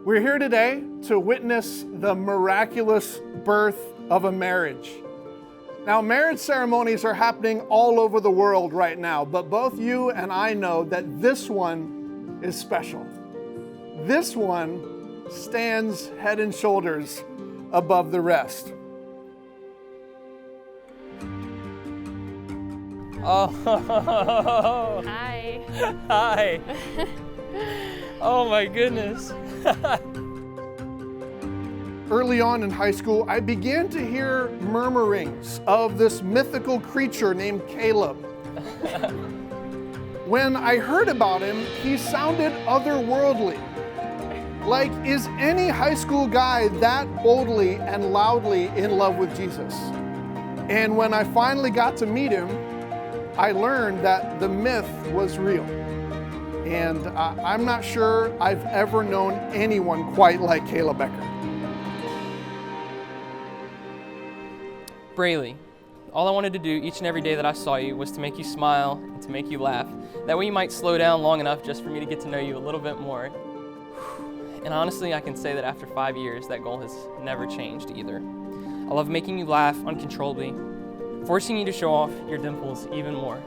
We're here today to witness the miraculous birth of a marriage. Now, marriage ceremonies are happening all over the world right now, but both you and I know that this one is special. This one stands head and shoulders above the rest. Oh. Hi. Hi. Oh my goodness. Early on in high school, I began to hear murmurings of this mythical creature named Caleb. When I heard about him, he sounded otherworldly. Like, is any high school guy that boldly and loudly in love with Jesus? And when I finally got to meet him, I learned that the myth was real. And I'm not sure I've ever known anyone quite like Caleb Becker. Braeley, all I wanted to do each and every day that I saw you was to make you smile and to make you laugh. That way you might slow down long enough just for me to get to know you a little bit more. And honestly, I can say that after 5 years, that goal has never changed either. I love making you laugh uncontrollably, forcing you to show off your dimples even more.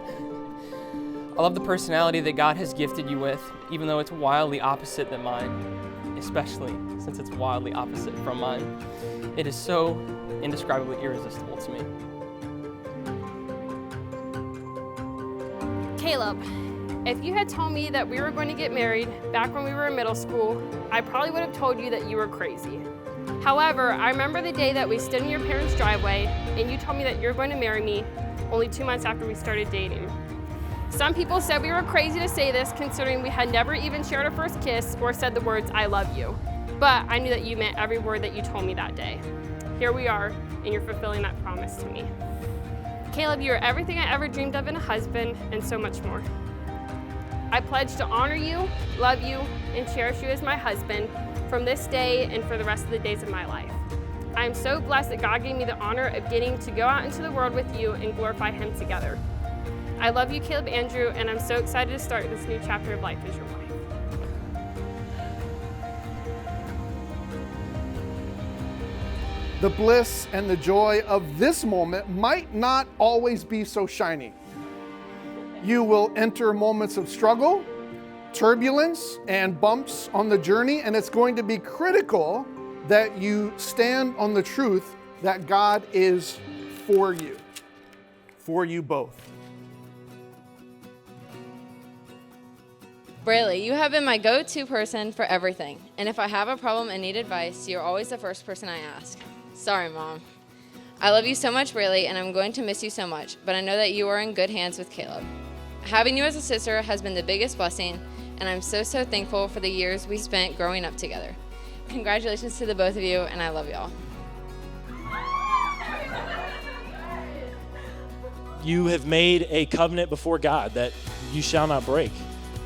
I love the personality that God has gifted you with, even though it's wildly opposite than mine, especially since it's wildly opposite from mine. It is so indescribably irresistible to me. Caleb, if you had told me that we were going to get married back when we were in middle school, I probably would have told you that you were crazy. However, I remember the day that we stood in your parents' driveway and you told me that you were going to marry me only 2 months after we started dating. Some people said we were crazy to say this, considering we had never even shared our first kiss or said the words, "I love you." But I knew that you meant every word that you told me that day. Here we are, and you're fulfilling that promise to me. Caleb, you are everything I ever dreamed of in a husband, and so much more. I pledge to honor you, love you, and cherish you as my husband from this day and for the rest of the days of my life. I am so blessed that God gave me the honor of getting to go out into the world with you and glorify Him together. I love you, Caleb Andrew, and I'm so excited to start this new chapter of life as your wife. The bliss and the joy of this moment might not always be so shiny. You will enter moments of struggle, turbulence, and bumps on the journey, and it's going to be critical that you stand on the truth that God is for you both. Braeley, you have been my go-to person for everything, and if I have a problem and need advice, you're always the first person I ask. Sorry, Mom. I love you so much, Braeley, and I'm going to miss you so much, but I know that you are in good hands with Caleb. Having you as a sister has been the biggest blessing, and I'm so thankful for the years we spent growing up together. Congratulations to the both of you, and I love y'all. You have made a covenant before God that you shall not break.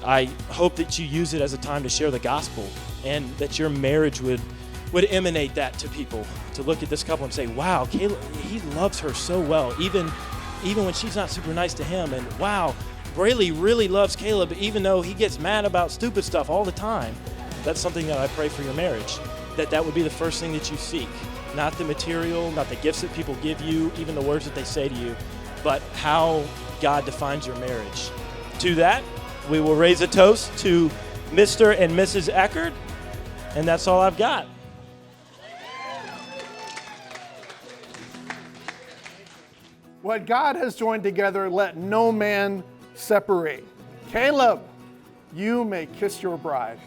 I hope that you use it as a time to share the gospel, and that your marriage would emanate that to people, to look at this couple and say, wow, Caleb, he loves her so well, even when she's not super nice to him. And wow, Braeley really loves Caleb, even though he gets mad about stupid stuff all the time. That's something that I pray for your marriage, that would be the first thing that you seek. Not the material, not the gifts that people give you, even the words that they say to you, but how God defines your marriage. To that, we will raise a toast to Mr. and Mrs. Eckert, and that's all I've got. What God has joined together, let no man separate. Caleb, you may kiss your bride.